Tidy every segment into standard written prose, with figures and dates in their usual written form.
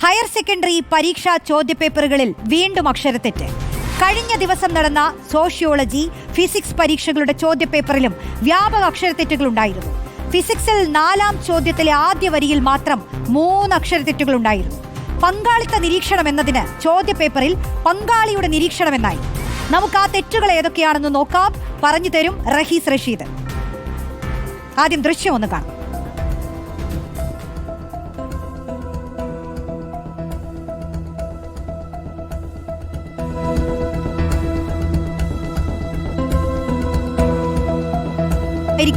Higher secondary പരീക്ഷാ ചോദ്യപേപ്പറുകളിൽ വീണ്ടും അക്ഷരത്തെറ്റ്. കഴിഞ്ഞ ദിവസം നടന്ന സോഷ്യോളജി, ഫിസിക്സ് പരീക്ഷകളുടെ ചോദ്യപേപ്പറിലും വ്യാപക അക്ഷരത്തെറ്റുകൾ ഉണ്ടായിരുന്നു. ഫിസിക്സിൽ 4-ാം ചോദ്യത്തിലെ ആദ്യ വരിയിൽ മാത്രം 3 അക്ഷരത്തെറ്റുകൾ ഉണ്ടായിരുന്നു. പങ്കാളിത്ത നിരീക്ഷണം എന്നതിന് ചോദ്യപേപ്പറിൽ പങ്കാളിയുടെ നിരീക്ഷണം എന്നായി. നമുക്ക് ആ തെറ്റുകൾ ഏതൊക്കെയാണെന്ന് നോക്കാം. പറഞ്ഞു തരും റഹീസ് റഷീദ്. ആദ്യം ദൃശ്യം ഒന്ന് കാണാം.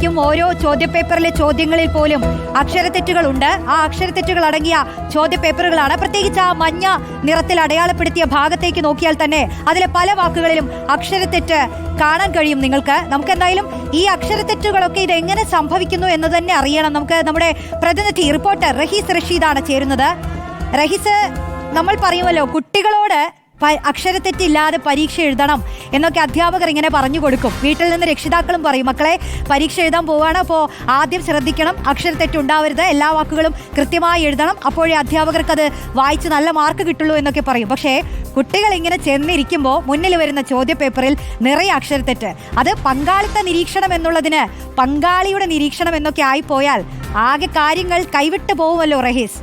ും ഓരോ ചോദ്യപേപ്പറിലെ ചോദ്യങ്ങളിൽ പോലും അക്ഷരത്തെറ്റുകളുണ്ട്. ആ അക്ഷരത്തെറ്റുകൾ അടങ്ങിയ ചോദ്യപേപ്പറുകളാണ്. പ്രത്യേകിച്ച് ആ മഞ്ഞ നിറത്തിൽ അടയാളപ്പെടുത്തിയ ഭാഗത്തേക്ക് നോക്കിയാൽ തന്നെ അതിലെ പല വാക്കുകളിലും അക്ഷരത്തെറ്റ് കാണാൻ കഴിയും നിങ്ങൾക്ക്. നമുക്ക് എന്തായാലും ഈ അക്ഷരത്തെറ്റുകളൊക്കെ ഇത് എങ്ങനെ സംഭവിക്കുന്നു എന്ന് തന്നെ അറിയണം. നമുക്ക് നമ്മുടെ പ്രതിനിധി റിപ്പോർട്ടർ റഹീസ് റഷീദാണ് ചേരുന്നത്. റഹീസ്, നമ്മൾ പറയുമല്ലോ കുട്ടികളോട് അക്ഷരത്തെറ്റില്ലാതെ പരീക്ഷ എഴുതണം എന്നൊക്കെ അധ്യാപകർ ഇങ്ങനെ പറഞ്ഞു കൊടുക്കും. വീട്ടിൽ നിന്ന് രക്ഷിതാക്കളും പറയും, മക്കളെ പരീക്ഷ എഴുതാൻ പോവാണ്, അപ്പോൾ ആദ്യം ശ്രദ്ധിക്കണം, അക്ഷരത്തെറ്റുണ്ടാവരുത്, എല്ലാ വാക്കുകളും കൃത്യമായി എഴുതണം, അപ്പോഴേ അധ്യാപകർക്ക് അത് വായിച്ച് നല്ല മാർക്ക് കിട്ടുള്ളൂ എന്നൊക്കെ പറയും. പക്ഷേ കുട്ടികൾ ഇങ്ങനെ ചെന്നിരിക്കുമ്പോൾ മുന്നിൽ വരുന്ന ചോദ്യപേപ്പറിൽ നിറയെ അക്ഷരത്തെറ്റ്. അത് പങ്കാളിത്ത നിരീക്ഷണം എന്നുള്ളതിന് പങ്കാളിയുടെ നിരീക്ഷണം എന്നൊക്കെ ആയിപ്പോയാൽ ആകെ കാര്യങ്ങൾ കൈവിട്ടു പോകുമല്ലോ റഹീസ്.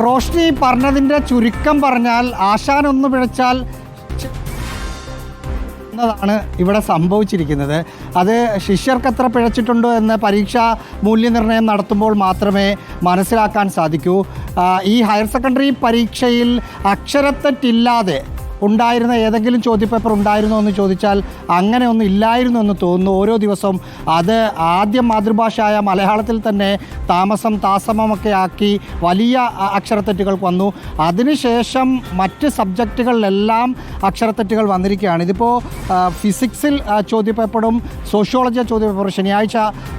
റോഷ്നി പറഞ്ഞതിൻ്റെ ചുരുക്കം പറഞ്ഞാൽ ആശാനൊന്ന് പിഴച്ചാൽ എന്നതാണ് ഇവിടെ സംഭവിച്ചിരിക്കുന്നത്. അത് ശിഷ്യർക്കെത്ര പിഴച്ചിട്ടുണ്ടോ എന്ന് പരീക്ഷാ മൂല്യനിർണ്ണയം നടത്തുമ്പോൾ മാത്രമേ മനസ്സിലാക്കാൻ സാധിക്കൂ. ഈ ഹയർ സെക്കൻഡറി പരീക്ഷയിൽ അക്ഷരത്തെറ്റില്ലാതെ ഉണ്ടായിരുന്ന ഏതെങ്കിലും ചോദ്യപേപ്പർ ഉണ്ടായിരുന്നോ എന്ന് ചോദിച്ചാൽ അങ്ങനെ ഒന്നും ഇല്ലായിരുന്നു എന്ന് തോന്നുന്നു. ഓരോ ദിവസവും അത് ആദ്യം മാതൃഭാഷയായ മലയാളത്തിൽ തന്നെ താമസം താസമമൊക്കെ ആക്കി വലിയ അക്ഷരത്തെറ്റുകൾ വന്നു. അതിനുശേഷം മറ്റ് സബ്ജക്റ്റുകളിലെല്ലാം അക്ഷരത്തെറ്റുകൾ വന്നിരിക്കുകയാണ്. ഇതിപ്പോൾ ഫിസിക്സിൽ ചോദ്യപേപ്പറും സോഷ്യോളജി ചോദ്യപേപ്പറും ശനിയാഴ്ച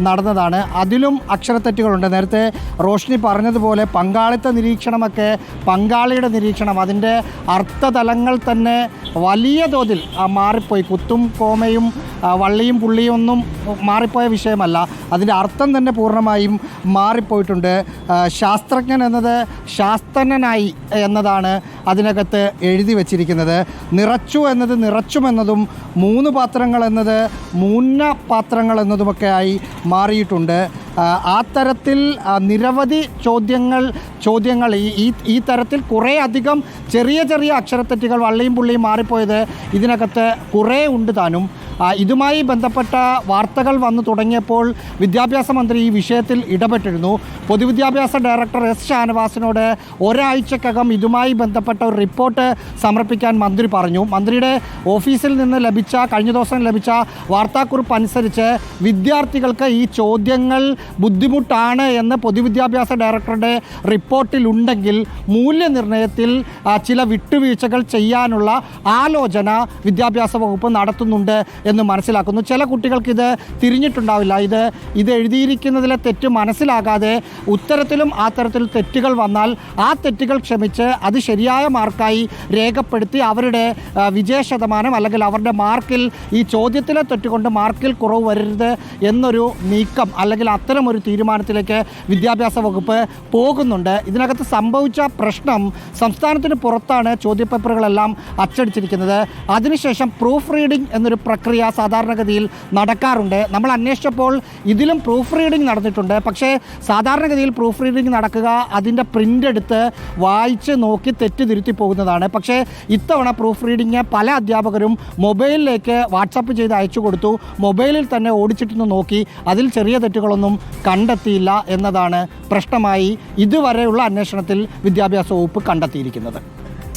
നടന്നതാണ്. അതിലും അക്ഷരത്തെറ്റുകളുണ്ട്. നേരത്തെ റോഷ്നി പറഞ്ഞതുപോലെ പങ്കാളിത്ത നിരീക്ഷണമൊക്കെ പങ്കാളിയുടെ നിരീക്ഷണം, അതിൻ്റെ അർത്ഥതലങ്ങൾ തന്നെ വലിയ തോതിൽ മാറിപ്പോയി. കുത്തും കോമയും വള്ളിയും പുള്ളിയും ഒന്നും മാറിപ്പോയ വിഷയമല്ല, അതിൻ്റെ അർത്ഥം തന്നെ പൂർണ്ണമായും മാറിപ്പോയിട്ടുണ്ട്. ശാസ്ത്രജ്ഞൻ എന്നത് ശാസ്ത്രജ്ഞനായി എന്നതാണ് അതിനകത്ത് എഴുതി വച്ചിരിക്കുന്നത്. നിറച്ചു എന്നത് നിറച്ചുമെന്നതും 3 പാത്രങ്ങൾ എന്നത് 3 പാത്രങ്ങൾ എന്നതുമൊക്കെ ആയി മാറിയിട്ടുണ്ട്. ആ തരത്തിൽ നിരവധി ചോദ്യങ്ങൾ ഈ തരത്തിൽ കുറേ അധികം ചെറിയ ചെറിയ അക്ഷരത്തെറ്റുകൾ വള്ളിയും പുള്ളിയും മാറിപ്പോയത് ഇതിനകത്ത് കുറേ ഉണ്ട് താനും. ഇതുമായി ബന്ധപ്പെട്ട വാർത്തകൾ വന്നു തുടങ്ങിയപ്പോൾ വിദ്യാഭ്യാസ മന്ത്രി ഈ വിഷയത്തിൽ ഇടപെട്ടിരുന്നു. പൊതുവിദ്യാഭ്യാസ ഡയറക്ടർ എസ് ഷാനവാസിനോട് ഒരാഴ്ചക്കകം ഇതുമായി ബന്ധപ്പെട്ട ഒരു റിപ്പോർട്ട് സമർപ്പിക്കാൻ മന്ത്രി പറഞ്ഞു. മന്ത്രിയുടെ ഓഫീസിൽ നിന്ന് കഴിഞ്ഞ ദിവസം ലഭിച്ച വാർത്താക്കുറിപ്പ് അനുസരിച്ച് വിദ്യാർത്ഥികൾക്ക് ഈ ചോദ്യങ്ങൾ ബുദ്ധിമുട്ടാണ് എന്ന് പൊതുവിദ്യാഭ്യാസ ഡയറക്ടറുടെ റിപ്പോർട്ടിലുണ്ടെങ്കിൽ മൂല്യനിർണ്ണയത്തിൽ ചില വിട്ടുവീഴ്ചകൾ ചെയ്യാനുള്ള ആലോചന വിദ്യാഭ്യാസ വകുപ്പ് നടത്തുന്നുണ്ട് എന്ന് മനസ്സിലാക്കുന്നു. ചില കുട്ടികൾക്ക് ഇത് തിരിഞ്ഞിട്ടുണ്ടാവില്ല. ഇത് എഴുതിയിരിക്കുന്നതിലെ തെറ്റ് മനസ്സിലാകാതെ ഉത്തരത്തിലും ആ തരത്തിൽ തെറ്റുകൾ വന്നാൽ ആ തെറ്റുകൾ ക്ഷമിച്ച് അത് ശരിയായ മാർക്കായി രേഖപ്പെടുത്തി അവരുടെ വിജയ ശതമാനം അല്ലെങ്കിൽ അവരുടെ മാർക്കിൽ ഈ ചോദ്യത്തിലെ തെറ്റുകൊണ്ട് മാർക്കിൽ കുറവ് വരരുത് എന്നൊരു നീക്കം അല്ലെങ്കിൽ അത്തരമൊരു തീരുമാനത്തിലേക്ക് വിദ്യാഭ്യാസ വകുപ്പ് പോകുന്നുണ്ട്. ഇതിനകത്ത് സംഭവിച്ച പ്രശ്നം, സംസ്ഥാനത്തിന് പുറത്താണ് ചോദ്യപേപ്പറുകളെല്ലാം അച്ചടിച്ചിരിക്കുന്നത്. അതിനുശേഷം പ്രൂഫ് റീഡിംഗ് എന്നൊരു പ്രക്രിയ സാധാരണഗതിയിൽ നടക്കാറുണ്ട്. നമ്മൾ അന്വേഷിച്ചപ്പോൾ ഇതിലും പ്രൂഫ് റീഡിംഗ് നടന്നിട്ടുണ്ട്. പക്ഷേ സാധാരണഗതിയിൽ പ്രൂഫ് റീഡിംഗ് നടക്കുക അതിൻ്റെ പ്രിൻ്റ് എടുത്ത് വായിച്ച് നോക്കി തെറ്റ് തിരുത്തി പോകുന്നതാണ്. പക്ഷേ ഇത്തവണ പ്രൂഫ് റീഡിംഗ് പല അധ്യാപകരും മൊബൈലിലേക്ക് വാട്സപ്പ് ചെയ്ത് അയച്ചു കൊടുത്തു. മൊബൈലിൽ തന്നെ ഓടിച്ചിട്ടൊന്ന് നോക്കി അതിൽ ചെറിയ തെറ്റുകളൊന്നും കണ്ടെത്തിയില്ല എന്നതാണ് പ്രശ്നമായി ഇതുവരെയുള്ള അന്വേഷണത്തിൽ വിദ്യാഭ്യാസ വകുപ്പ് കണ്ടെത്തിയിരിക്കുന്നത്.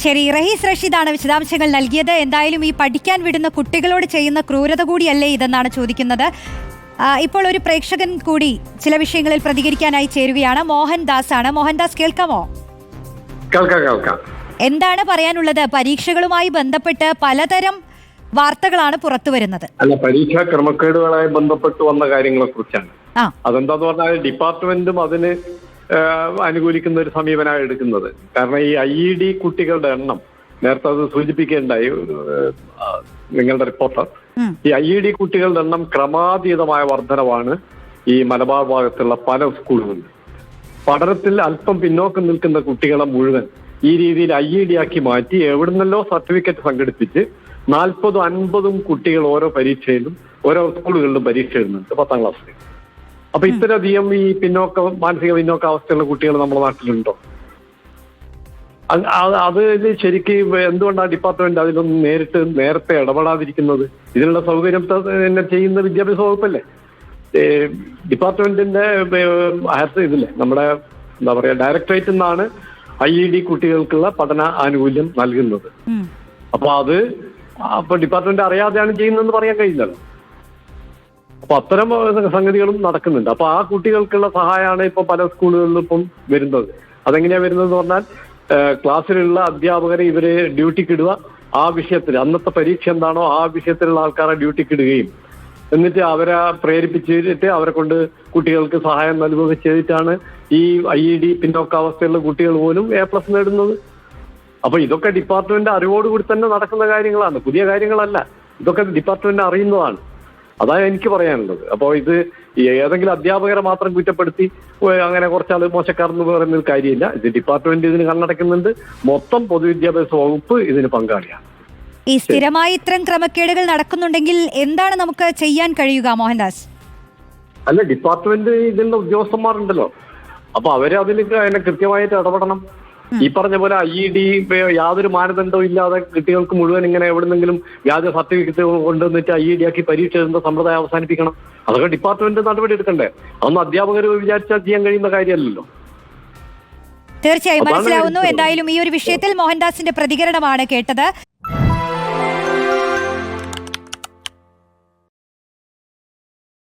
ശരി, റഹീസ് റഷീദാണ് വിശദാംശങ്ങൾ നൽകിയത്. എന്തായാലും ഈ പഠിക്കാൻ വിടുന്ന കുട്ടികളോട് ചെയ്യുന്ന ക്രൂരത കൂടിയല്ലേ ഇതെന്നാണ് ചോദിക്കുന്നത്. ഇപ്പോൾ ഒരു പ്രേക്ഷകൻ കൂടി ചില വിഷയങ്ങളിൽ പ്രതികരിക്കാനായി ചേരുകയാണ്. മോഹൻദാസ് ആണ്. മോഹൻദാസ്, കേൾക്കാമോ? കേൾക്കാം. എന്താണ് പറയാനുള്ളത്? പരീക്ഷകളുമായി ബന്ധപ്പെട്ട് പലതരം വാർത്തകളാണ് പുറത്തു വരുന്നത്. അല്ല, പരീക്ഷാ ക്രമക്കേടുകളായി ബന്ധപ്പെട്ട് വന്ന കാര്യങ്ങളെ കുറിച്ചാണ്. അതെന്താന്ന് പറഞ്ഞാൽ ഡിപ്പാർട്ട്മെന്റും അതിന് അനുകൂലിക്കുന്ന ഒരു സമീപനമാണ് എടുക്കുന്നത്. കാരണം ഈ IED കുട്ടികളുടെ എണ്ണം നേരത്തെ അത് സൂചിപ്പിക്കേണ്ടായി നിങ്ങളുടെ റിപ്പോർട്ടർ. ഈ IED കുട്ടികളുടെ എണ്ണം ക്രമാതീതമായ വർധനവാണ് ഈ മലബാർ ഭാഗത്തുള്ള പല സ്കൂളുകളിലും. പഠനത്തിൽ അല്പം പിന്നോക്കം നിൽക്കുന്ന കുട്ടികളെ മുഴുവൻ ഈ രീതിയിൽ IED ആക്കി മാറ്റി എവിടുന്നല്ലോ സർട്ടിഫിക്കറ്റ് സംഘടിപ്പിച്ച് 40-50 കുട്ടികൾ ഓരോ പരീക്ഷയിലും ഓരോ സ്കൂളുകളിലും പരീക്ഷ എഴുതുന്നുണ്ട് 10ാം ക്ലാസ്സിൽ. അപ്പൊ ഇത്രയധികം ഈ മാനസിക പിന്നോക്കാവസ്ഥയുള്ള കുട്ടികൾ നമ്മുടെ നാട്ടിലുണ്ടോ? അതിൽ ശരിക്കും എന്തുകൊണ്ടാണ് ഡിപ്പാർട്ട്മെന്റ് അതിലൊന്നും നേരത്തെ ഇടപെടാതിരിക്കുന്നത്? ഇതിനുള്ള സൗകര്യം തന്നെ ചെയ്യുന്ന വിദ്യാഭ്യാസ വകുപ്പല്ലേ. ഡിപ്പാർട്ട്മെന്റിന്റെ ഇതില്ലേ, നമ്മുടെ എന്താ പറയാ, ഡയറക്ടറേറ്റിൽ നിന്നാണ് IED കുട്ടികൾക്കുള്ള പഠന ആനുകൂല്യം നൽകുന്നത്. അപ്പൊ ഡിപ്പാർട്ട്മെന്റ് അറിയാതെയാണ് ചെയ്യുന്നതെന്ന് പറയാൻ കഴിയില്ലല്ലോ. അപ്പൊ അത്തരം സംഗതികളും നടക്കുന്നുണ്ട്. അപ്പൊ ആ കുട്ടികൾക്കുള്ള സഹായമാണ് ഇപ്പൊ പല സ്കൂളുകളിലും ഇപ്പം വരുന്നത്. അതെങ്ങനെയാ വരുന്നതെന്ന് പറഞ്ഞാൽ ക്ലാസ്സിലുള്ള അധ്യാപകരെ ഇവര് ഡ്യൂട്ടിക്ക് ഇടുക, ആ വിഷയത്തിൽ അന്നത്തെ പരീക്ഷ എന്താണോ ആ വിഷയത്തിലുള്ള ആൾക്കാരെ ഡ്യൂട്ടിക്ക് ഇടുകയും എന്നിട്ട് അവരെ പ്രേരിപ്പിച്ചിട്ട് അവരെ കൊണ്ട് കുട്ടികൾക്ക് സഹായം നൽകുകയും ചെയ്തിട്ടാണ് ഈ IED പിന്നോക്കാവസ്ഥയുള്ള കുട്ടികൾ പോലും A+ നേടുന്നത്. അപ്പൊ ഇതൊക്കെ ഡിപ്പാർട്ട്മെന്റ് അറിവോടുകൂടി തന്നെ നടക്കുന്ന കാര്യങ്ങളാണ്, പുതിയ കാര്യങ്ങളല്ല. ഇതൊക്കെ ഡിപ്പാർട്ട്മെന്റ് അറിയുന്നതാണ്. അതാണ് എനിക്ക് പറയാനുള്ളത്. അപ്പോൾ ഇത് ഏതെങ്കിലും അധ്യാപകരെ മാത്രം കുറ്റപ്പെടുത്തി അങ്ങനെ കുറച്ചാൾ മോശക്കാരെന്ന് പറയുന്നത് കാര്യമില്ല. ഇത് ഡിപ്പാർട്ട്മെന്റ് ഇതിന് കണ്ണടയ്ക്കുന്നുണ്ട്. മൊത്തം പൊതുവിദ്യാഭ്യാസ വകുപ്പ് ഇതിന് പങ്കാളിയാണ്. ഈ സ്ഥിരമായി ഇത്തരം ക്രമക്കേടുകൾ നടക്കുന്നുണ്ടെങ്കിൽ എന്താണ് നമുക്ക് ചെയ്യാൻ കഴിയുക മോഹൻദാസ്? അല്ല, ഡിപ്പാർട്ട്മെന്റ് ഇതിനുള്ള ഉദ്യോഗസ്ഥന്മാരുണ്ടല്ലോ, അപ്പൊ അവര് അതിന് കൃത്യമായിട്ട് ഇടപെടണം. ഈ പറഞ്ഞ പോലെ IED യാതൊരു മാനദണ്ഡവും ഇല്ലാതെ കുട്ടികൾക്ക് മുഴുവൻ ഇങ്ങനെ എവിടെന്നെങ്കിലും വ്യാജ സർട്ടിഫിക്കറ്റ് കൊണ്ടുവന്നിട്ട് IED ആക്കി പരീക്ഷ എഴുതുന്ന സമ്പ്രദായം അവസാനിപ്പിക്കണം. അതൊക്കെ ഡിപ്പാർട്ട്മെന്റ് നടപടി എടുക്കണ്ടേ? അതൊന്നും അധ്യാപകർ വിചാരിച്ചാൽ ചെയ്യാൻ കഴിയുന്ന കാര്യമല്ലല്ലോ. തീർച്ചയായും മനസ്സിലാവുന്നു. എന്തായാലും ഈ ഒരു വിഷയത്തിൽ മോഹൻദാസിന്റെ പ്രതികരണമാണ് കേട്ടത്.